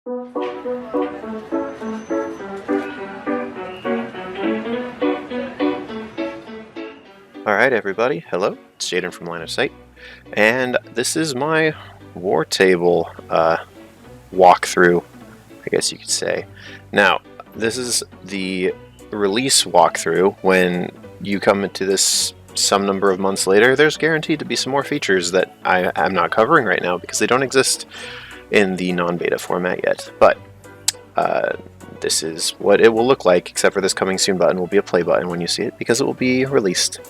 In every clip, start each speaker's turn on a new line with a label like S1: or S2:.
S1: Alright everybody, hello, it's Jaden from Line of Sight, and this is my Wartable walkthrough, I guess you could say. Now, this is the release walkthrough. When you come into this some number of months later, there's guaranteed to be some more features that I'm not covering right now because they don't exist in the non-beta format yet, but this is what it will look like, except for this coming soon button will be a play button when you see it because it will be released.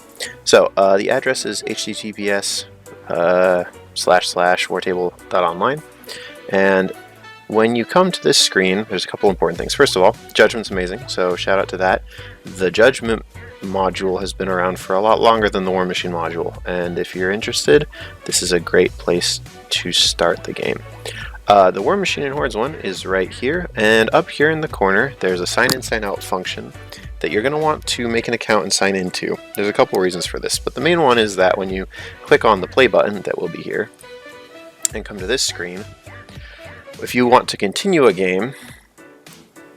S1: So the address is https://wartable.online, and when you come to this screen, there's a couple important things. First of all, Judgment's amazing, so shout out to that. The Judgment module has been around for a lot longer than the War Machine module, and if you're interested, this is a great place to start the game. The War Machine and Hordes one is right here, and up here in the corner there's a sign in sign out function that you're going to want to make an account and sign into. There's a couple reasons for this, but the main one is that when you click on the play button that will be here and come to this screen, if you want to continue a game,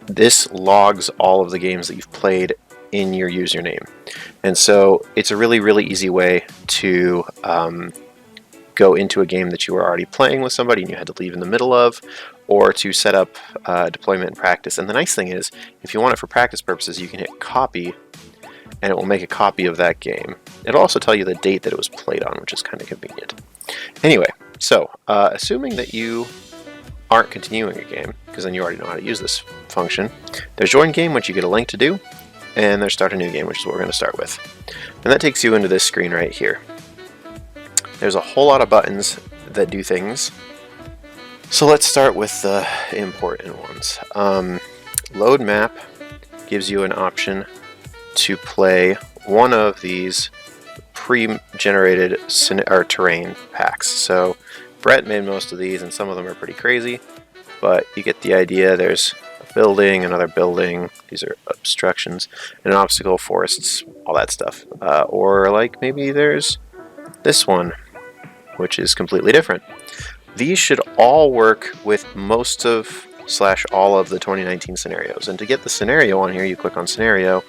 S1: this logs all of the games that you've played in your username, and so it's a really easy way to go into a game that you were already playing with somebody and you had to leave in the middle of, or to set up deployment and practice. And the nice thing is, if you want it for practice purposes, you can hit copy and it will make a copy of that game. It'll also tell you the date that it was played on, which is kind of convenient. Anyway, so assuming that you aren't continuing a game, because then you already know how to use this function, there's join game, which you get a link to do, and there's start a new game, which is what we're going to start with. And that takes you into this screen right here. There's a whole lot of buttons that do things. So let's start with the important ones. Load map gives you an option to play one of these pre-generated terrain packs. So Brett made most of these, and some of them are pretty crazy, but you get the idea. There's a building, another building, these are obstructions, an obstacle, forests, all that stuff. Or like maybe there's this one, which is completely different. These should all work with most of / all of the 2019 scenarios. And to get the scenario on here, you click on scenario,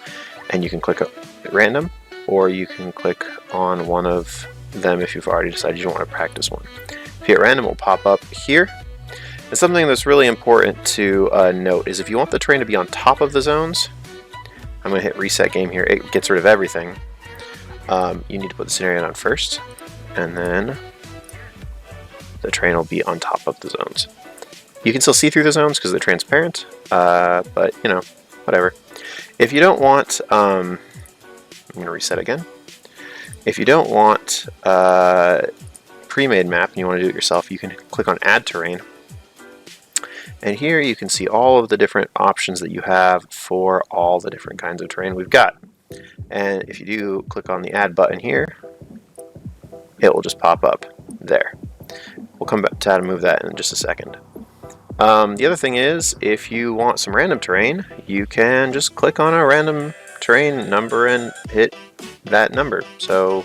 S1: and you can click at random, or you can click on one of them if you've already decided you want to practice one. If you hit random, it will pop up here. And something that's really important to note is if you want the terrain to be on top of the zones, I'm going to hit reset game here. It gets rid of everything. You need to put the scenario on first, and then the terrain will be on top of the zones. You can still see through the zones because they're transparent, but you know, whatever. If you don't want, I'm going to reset again. If you don't want pre-made map and you want to do it yourself, you can click on Add Terrain. And here you can see all of the different options that you have for all the different kinds of terrain we've got. And if you do click on the Add button here, it will just pop up there. We'll come back to how to move that in just a second. The other thing is, if you want some random terrain, you can just click on a random terrain number and hit that number. So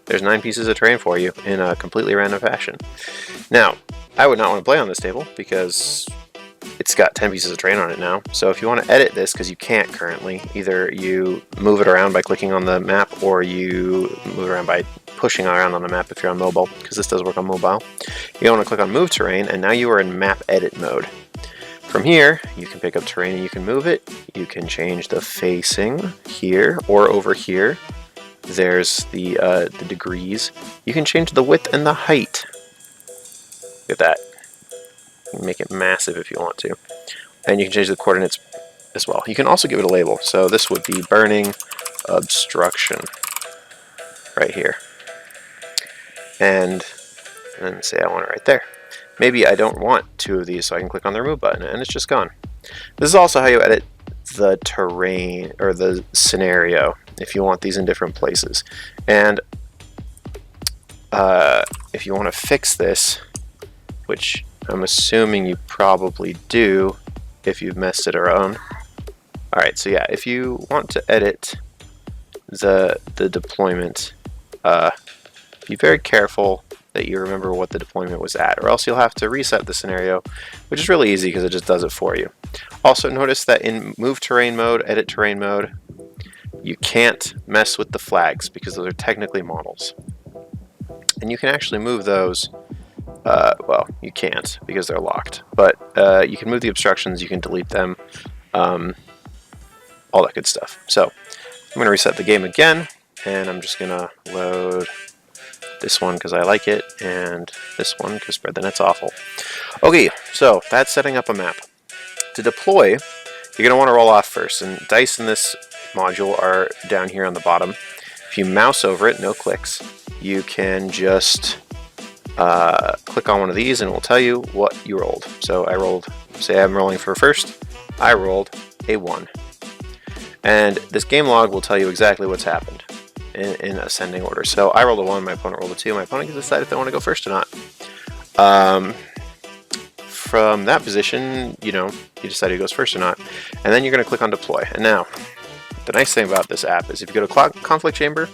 S1: there's 9 pieces of terrain for you in a completely random fashion. Now, I would not want to play on this table because it's got 10 pieces of terrain on it now. So if you want to edit this, because you can't currently, either you move it around by clicking on the map, or you move it around by pushing around on the map if you're on mobile, because this does work on mobile. You want to click on Move Terrain, and now you are in Map Edit mode. From here, you can pick up terrain and you can move it. You can change the facing here or over here. There's the degrees. You can change the width and the height. Look at that. You can make it massive if you want to. And you can change the coordinates as well. You can also give it a label. So this would be burning obstruction right here. And then say I want it right there. Maybe I don't want 2 of these, so I can click on the remove button and it's just gone. This is also how you edit the terrain or the scenario if you want these in different places. And if you want to fix this, which I'm assuming you probably do if you've messed it around. Alright, so yeah, if you want to edit the deployment, be very careful that you remember what the deployment was at, or else you'll have to reset the scenario, which is really easy because it just does it for you. Also notice that in move terrain mode, edit terrain mode, you can't mess with the flags because those are technically models. And you can actually move those, well, you can't because they're locked, but you can move the obstructions, you can delete them, all that good stuff. So I'm going to reset the game again, and I'm just going to load this one because I like it, and this one because spread the net's awful. Okay, so that's setting up a map. To deploy, you're going to want to roll off first, and dice in this module are down here on the bottom. If you mouse over it, no clicks, you can just click on one of these and it will tell you what you rolled. So I rolled, say I'm rolling for first, I rolled a 1. And this game log will tell you exactly what's happened in ascending order. So I rolled a 1, my opponent rolled a 2, my opponent can decide if they want to go first or not. From that position, you decide who goes first or not, and then you're going to click on deploy. And now, the nice thing about this app is if you go to conflict chamber,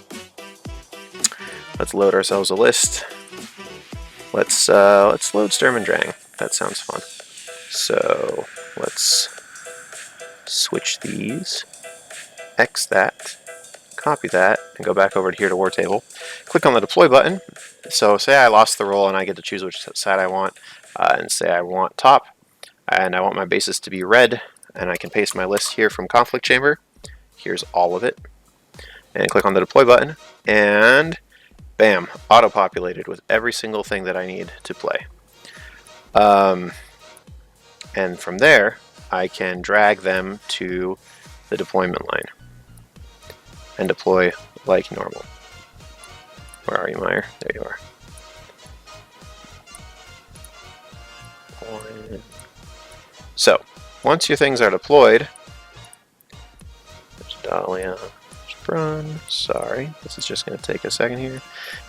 S1: let's load ourselves a list. Let's load Sturm and Drang. That sounds fun. So let's switch these, X that, copy that, and go back over here to Wartable. Click on the deploy button. So say I lost the roll and I get to choose which side I want, and say I want top, and I want my bases to be red, and I can paste my list here from conflict chamber. Here's all of it, and click on the deploy button, and bam, auto-populated with every single thing that I need to play. And from there, I can drag them to the deployment line and deploy like normal. Where are you, Meyer? There you are. So, once your things are deployed, there's Dahlia, there's Brun, sorry, this is just going to take a second here.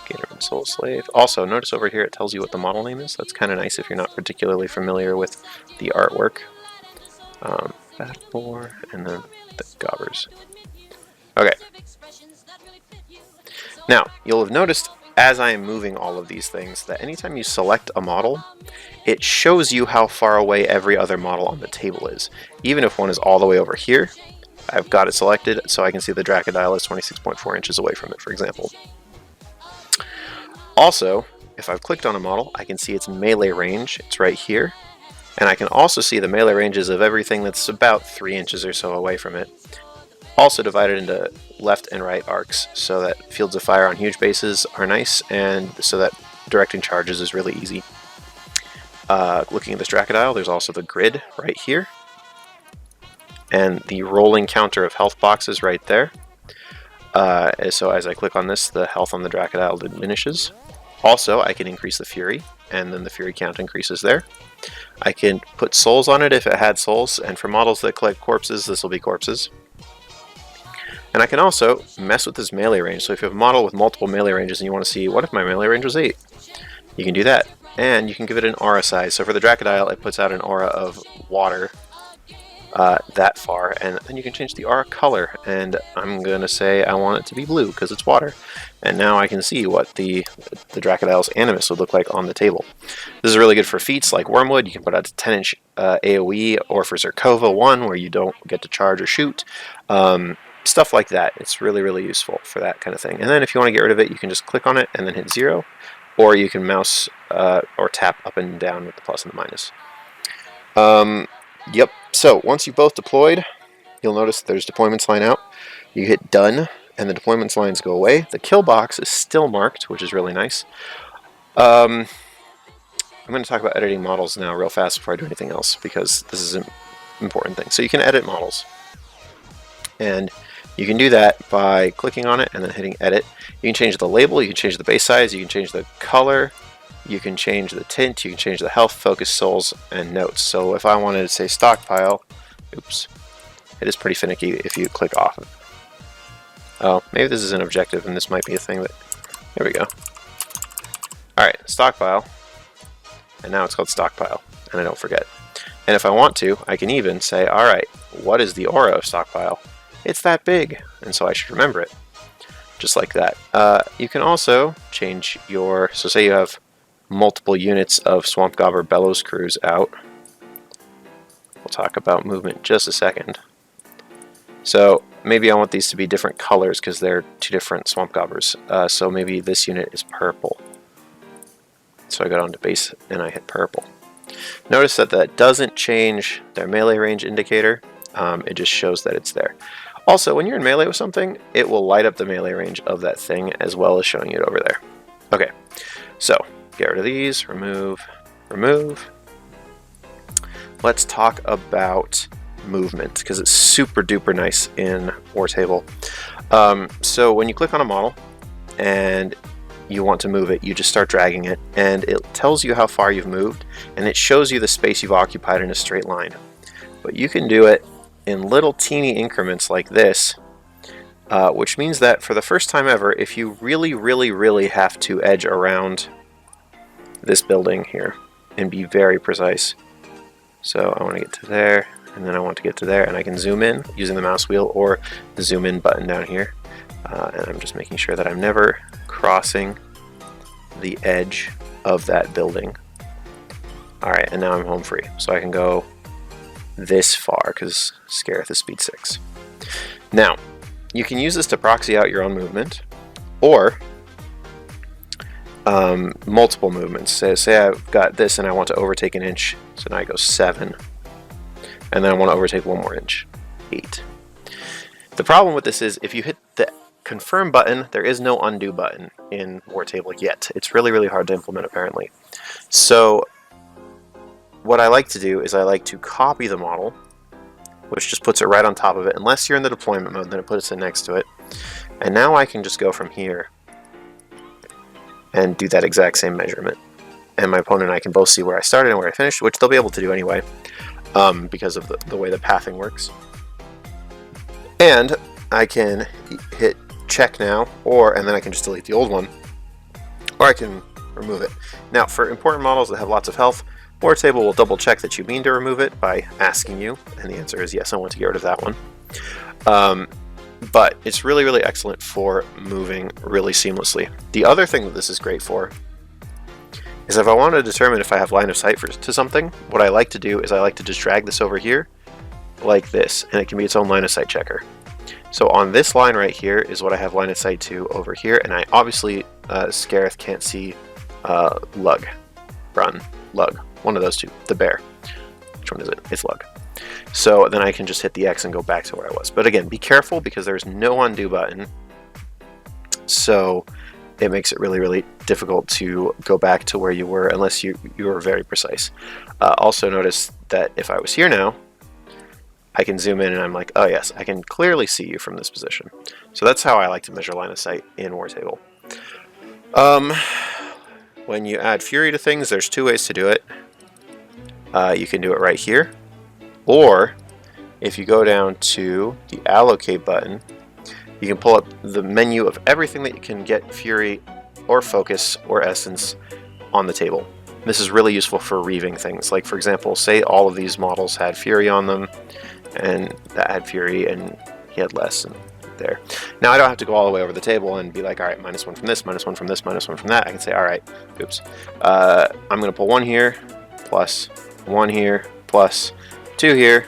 S1: Gator and Soul Slave. Also, notice over here it tells you what the model name is. That's kind of nice if you're not particularly familiar with the artwork. Battlebore, and then the Gobbers. Okay. Now, you'll have noticed as I am moving all of these things that anytime you select a model, it shows you how far away every other model on the table is. Even if one is all the way over here, I've got it selected so I can see the Dracodile is 26.4 inches away from it, for example. Also, if I've clicked on a model, I can see its melee range. It's right here. And I can also see the melee ranges of everything that's about 3 inches or so away from it. Also divided into left and right arcs so that fields of fire on huge bases are nice, and so that directing charges is really easy. Looking at this Dracodile, there's also the grid right here, and the rolling counter of health boxes right there. So as I click on this, the health on the Dracodile diminishes. Also, I can increase the fury, and then the fury count increases there. I can put souls on it if it had souls, and for models that collect corpses, this will be corpses. And I can also mess with this melee range. So if you have a model with multiple melee ranges and you want to see, what if my melee range was 8? You can do that. And you can give it an aura size. So for the Dracodile, it puts out an aura of water that far. And then you can change the aura color. And I'm going to say I want it to be blue because it's water. And now I can see what the Dracodile's animus would look like on the table. This is really good for feats like Wormwood. You can put out a 10-inch AoE, or for Zerkova 1 where you don't get to charge or shoot. Stuff like that. It's really, really useful for that kind of thing. And then if you want to get rid of it, you can just click on it and then hit 0. Or you can mouse or tap up and down with the plus and the minus. Yep. So once you've both deployed, you'll notice there's deployments line out. You hit done, and the deployments lines go away. The kill box is still marked, which is really nice. I'm going to talk about editing models now real fast before I do anything else, because this is an important thing. So you can edit models. And you can do that by clicking on it and then hitting edit. You can change the label, you can change the base size, you can change the color, you can change the tint, you can change the health, focus, souls, and notes. So if I wanted to say stockpile, oops, it is pretty finicky if you click off it. Oh, maybe this is an objective and this might be a thing that, there we go. Alright, stockpile, and now it's called stockpile, and I don't forget. And if I want to, I can even say, alright, what is the aura of stockpile? It's that big, and so I should remember it. Just like that. You can also change your, so say you have multiple units of Swamp Gobber Bellows Crews out. We'll talk about movement in just a second. So maybe I want these to be different colors because they're two different Swamp Gobbers. So maybe this unit is purple. So I go down to base and I hit purple. Notice that that doesn't change their melee range indicator. It just shows that it's there. Also, when you're in melee with something, it will light up the melee range of that thing as well as showing it over there. Okay, so get rid of these, remove, remove. Let's talk about movement because it's super duper nice in Wartable. So when you click on a model and you want to move it, you just start dragging it and it tells you how far you've moved and it shows you the space you've occupied in a straight line. But you can do it in little teeny increments like this, which means that for the first time ever, if you really have to edge around this building here and be very precise. So I want to get to there, and then I want to get to there, and I can zoom in using the mouse wheel or the zoom in button down here. And I'm just making sure that I'm never crossing the edge of that building. Alright, and now I'm home free. So I can go this far because Scareth is speed 6. Now, you can use this to proxy out your own movement or multiple movements. Say I've got this and I want to overtake an inch, so now I go 7. And then I want to overtake 1 more inch, 8. The problem with this is if you hit the confirm button, there is no undo button in Wartable yet. It's really hard to implement apparently. So what I like to do is I like to copy the model, which just puts it right on top of it. Unless you're in the deployment mode, then it puts it next to it. And now I can just go from here and do that exact same measurement. And my opponent and I can both see where I started and where I finished, which they'll be able to do anyway, because of the way the pathing works. And I can hit check now, and then I can just delete the old one, or I can remove it. Now, for important models that have lots of health, Wartable will double check that you mean to remove it by asking you, and the answer is yes, I want to get rid of that one. But it's really excellent for moving really seamlessly. The other thing that this is great for is if I want to determine if I have line of sight to something, what I like to do is I like to just drag this over here like this, and it can be its own line of sight checker. So on this line right here is what I have line of sight to over here, and I obviously, Scareth can't see Lug, one of those two, the bear. Which one is it? It's Lug. So then I can just hit the X and go back to where I was. But again, be careful because there's no undo button. So it makes it really difficult to go back to where you were unless you were very precise. Also notice that if I was here now, I can zoom in and I'm like, oh yes, I can clearly see you from this position. So that's how I like to measure line of sight in Wartable. When you add Fury to things, there's 2 ways to do it. You can do it right here, or if you go down to the allocate button, you can pull up the menu of everything that you can get Fury or Focus or Essence on the table. This is really useful for reaving things. Like for example, say all of these models had Fury on them, and that had Fury and he had less and there. Now I don't have to go all the way over the table and be like, alright, -1 from this, -1 from this, -1 from that. I can say, alright, oops, I'm going to pull 1 here, plus 1 here, plus 2 here,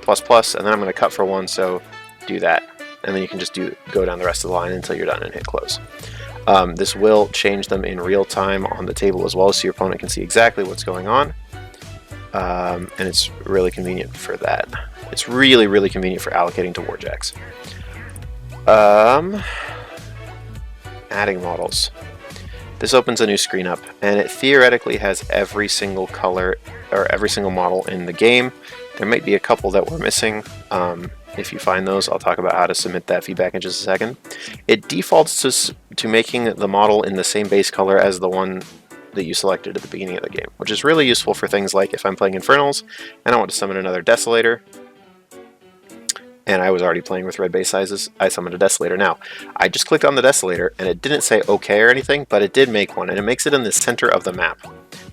S1: plus, and then I'm going to cut for 1, so do that. And then you can just go down the rest of the line until you're done and hit close. This will change them in real time on the table as well, so your opponent can see exactly what's going on. And it's really convenient for that. It's really convenient for allocating to Warjacks. Adding models. This opens a new screen up, and it theoretically has every single color or every single model in the game. There might be a couple that we're missing. If you find those, I'll talk about how to submit that feedback in just a second. It defaults to making the model in the same base color as the one that you selected at the beginning of the game, which is really useful for things like if I'm playing Infernals and I want to summon another Desolator, and I was already playing with red base sizes, I summoned a Desolator. Now, I just clicked on the Desolator, and it didn't say OK or anything, but it did make one, and it makes it in the center of the map.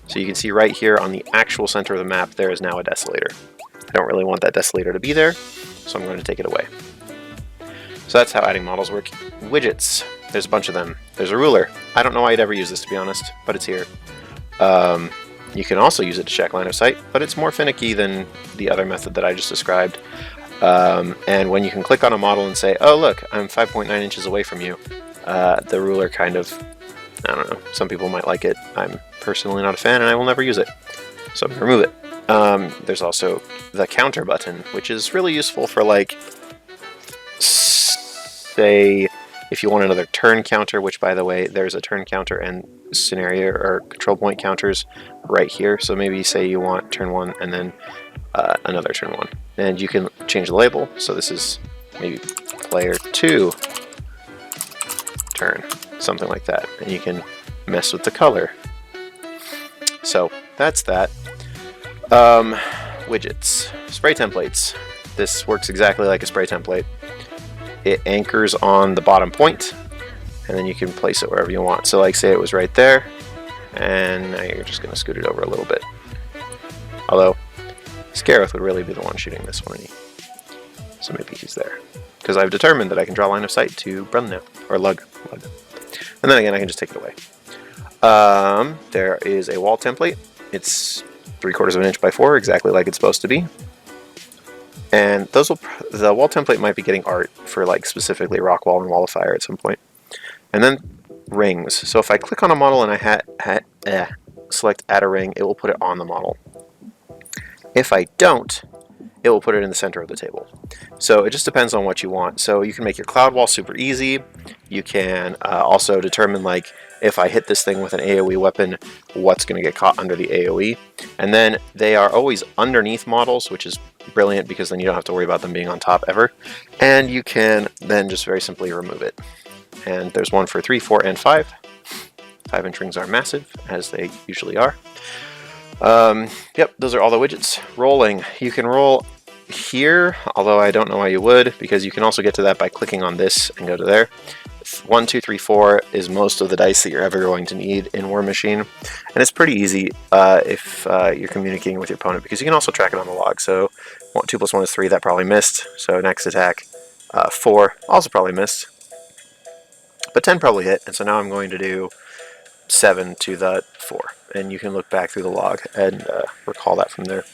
S1: So you can see right here on the actual center of the map, there is now a Desolator. I don't really want that Desolator to be there, so I'm going to take it away. So that's how adding models work. Widgets. There's a bunch of them. There's a ruler. I don't know why you'd ever use this, to be honest, but it's here. You can also use it to check line of sight, but it's more finicky than the other method that I just described. And when you can click on a model and say, oh look, I'm 5.9 inches away from you, the ruler kind of, I don't know, some people might like it. I'm personally not a fan and I will never use it, so I'm going to remove it. There's also the counter button, which is really useful for, like, say, if you want another turn counter, which, by the way, there's a turn counter and scenario or control point counters right here. So maybe say you want turn 1 and then another turn 1. And you can change the label. So this is maybe player 2 turn, something like that. And you can mess with the color. So that's that. Widgets. Spray templates. This works exactly like a spray template. It anchors on the bottom point, and then you can place it wherever you want. So like say it was right there, and now you're just going to scoot it over a little bit. Although, Scareth would really be the one shooting this one, so maybe he's there. Because I've determined that I can draw line of sight to Brun now, or Lug. And then again, I can just take it away. There is a wall template. It's 3/4 of an inch by 4, exactly like it's supposed to be. And those will, the wall template might be getting art for, like, specifically rock wall and wall of fire at some point. And then rings. So if I click on a model and I select add a ring, it will put it on the model. If I don't, it will put it in the center of the table. So it just depends on what you want. So you can make your cloud wall super easy. You can also determine, like, if I hit this thing with an AoE weapon, what's going to get caught under the AoE. And then they are always underneath models, which is brilliant because then you don't have to worry about them being on top ever. And you can then just very simply remove it. And there's one for 3, 4, and 5. 5-inch rings are massive, as they usually are. Yep, those are all the widgets. Rolling. You can roll here, although I don't know why you would, because you can also get to that by clicking on this and go to there. 1, 2, 3, 4 is most of the dice that you're ever going to need in War Machine, and it's pretty easy if you're communicating with your opponent, because you can also track it on the log. So 2 + 1 is 3, that probably missed. So next attack, 4 also probably missed, but 10 probably hit. And so now I'm going to do 7 to the 4, and you can look back through the log and recall that from there.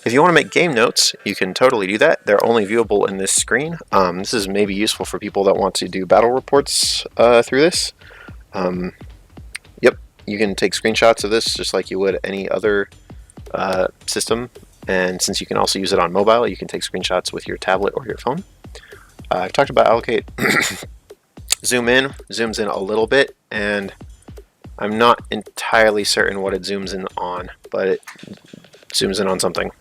S1: If you want to make game notes, you can totally do that. They're only viewable in this screen. This is maybe useful for people that want to do battle reports through this. Yep, you can take screenshots of this just like you would any other system, and since you can also use it on mobile, you can take screenshots with your tablet or your phone. I've talked about allocate. Zoom in, zooms in a little bit, and I'm not entirely certain what it zooms in on, but it zooms in on something.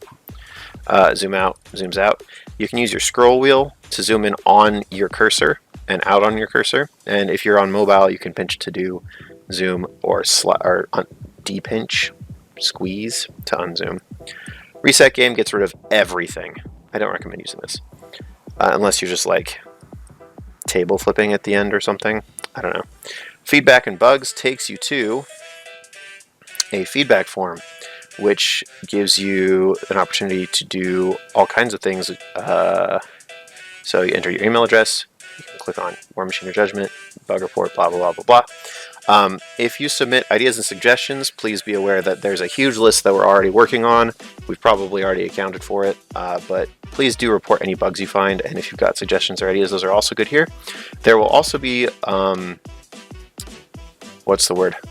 S1: Zoom out, zooms out. You can use your scroll wheel to zoom in on your cursor and out on your cursor. And if you're on mobile, you can pinch to do zoom or de-pinch, squeeze to unzoom. Reset game gets rid of everything. I don't recommend using this. Unless you're just like table flipping at the end or something. I don't know. Feedback and bugs takes you to a feedback form, which gives you an opportunity to do all kinds of things. So you enter your email address, you can click on War Machine or Judgment, bug report, blah, blah, blah, blah, blah. If you submit ideas and suggestions, please be aware that there's a huge list that we're already working on. We've probably already accounted for it, but please do report any bugs you find, and if you've got suggestions or ideas, those are also good here. There will also be,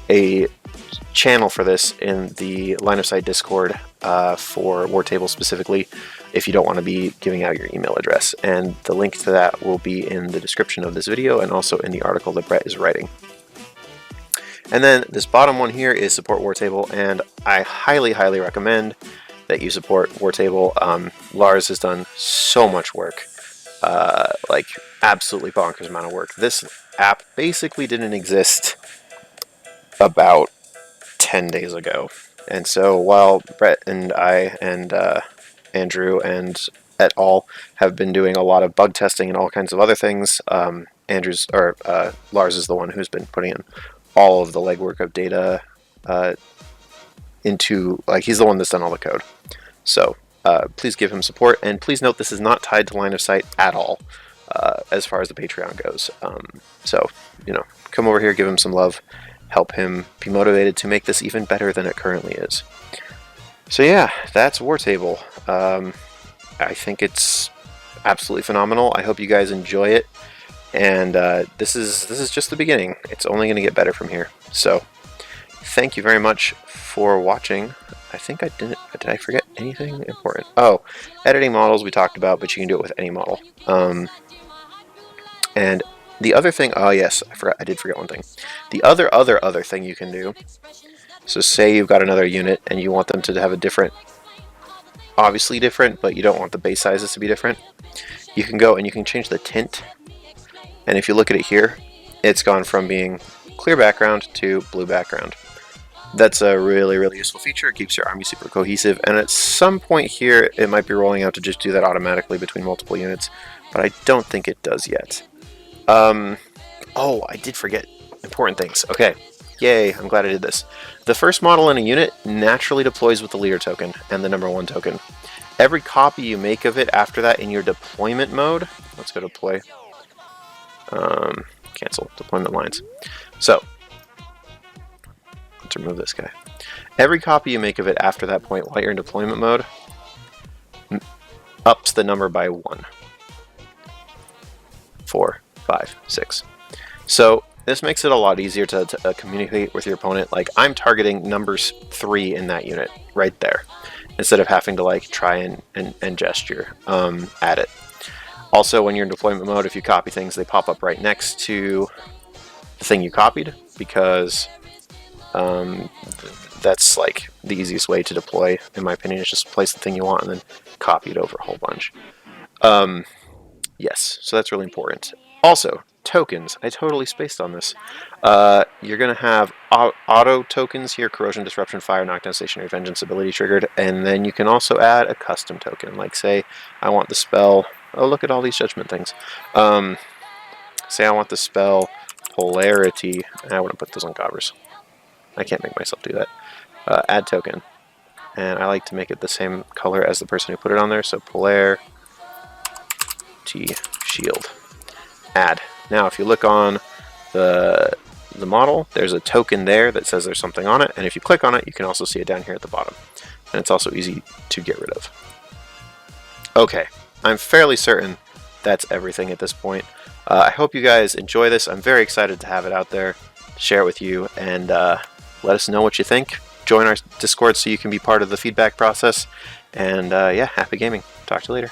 S1: a channel for this in the Line of Sight Discord for Wartable specifically, if you don't want to be giving out your email address. And the link to that will be in the description of this video and also in the article that Brett is writing. And then this bottom one here is support Wartable, and I highly, highly recommend that you support Wartable. Lars has done so much work, like absolutely bonkers amount of work. This app basically didn't exist about 10 days ago, and so while Brett and I and Andrew and et al. Have been doing a lot of bug testing and all kinds of other things, Lars is the one who's been putting in all of the legwork of data into, like, he's the one that's done all the code. So please give him support, and please note this is not tied to Line of Sight at all as far as the Patreon goes. So, you know, come over here, give him some love, help him be motivated to make this even better than it currently is. So yeah, that's Wartable. I think it's absolutely phenomenal. I hope you guys enjoy it, and this is just the beginning. It's only going to get better from here. So thank you very much for watching. I think did I forget anything important? Oh, editing models we talked about, but you can do it with any model. And the other thing, oh yes, I did forget one thing. The other thing you can do, so say you've got another unit and you want them to have a different, obviously different, but you don't want the base sizes to be different. You can go and you can change the tint, and if you look at it here, it's gone from being clear background to blue background. That's a really useful feature. It keeps your army super cohesive, and at some point here it might be rolling out to just do that automatically between multiple units, but I don't think it does yet. Oh, I did forget important things. Okay, yay, I'm glad I did this. The first model in a unit naturally deploys with the leader token and the #1 token. Every copy you make of it after that in your deployment mode, let's go deploy, cancel deployment lines. So, let's remove this guy. Every copy you make of it after that point while you're in deployment mode ups the number by 1. 4, 5, 6. So this makes it a lot easier to communicate with your opponent. Like, I'm targeting numbers 3 in that unit right there, instead of having to like try and gesture at it. Also, when you're in deployment mode, if you copy things, they pop up right next to the thing you copied, because that's like the easiest way to deploy, in my opinion, is just place the thing you want and then copy it over a whole bunch. Yes, so that's really important. Also, tokens. I totally spaced on this. You're going to have auto tokens here: corrosion, disruption, fire, knockdown, stationary, vengeance, ability triggered, and then you can also add a custom token. Like, say I want the spell, oh look at all these judgment things. Say I want the spell polarity, I wouldn't put those on covers. I can't make myself do that. Add token, and I like to make it the same color as the person who put it on there, so polarity shield. Add. Now if you look on the model, there's a token there that says there's something on it, and if you click on it, you can also see it down here at the bottom, and it's also easy to get rid of. Okay, I'm fairly certain that's everything at this point. I hope you guys enjoy this. I'm very excited to have it out there, share it with you, and let us know what you think. Join our Discord so you can be part of the feedback process, and yeah, happy gaming. Talk to you later.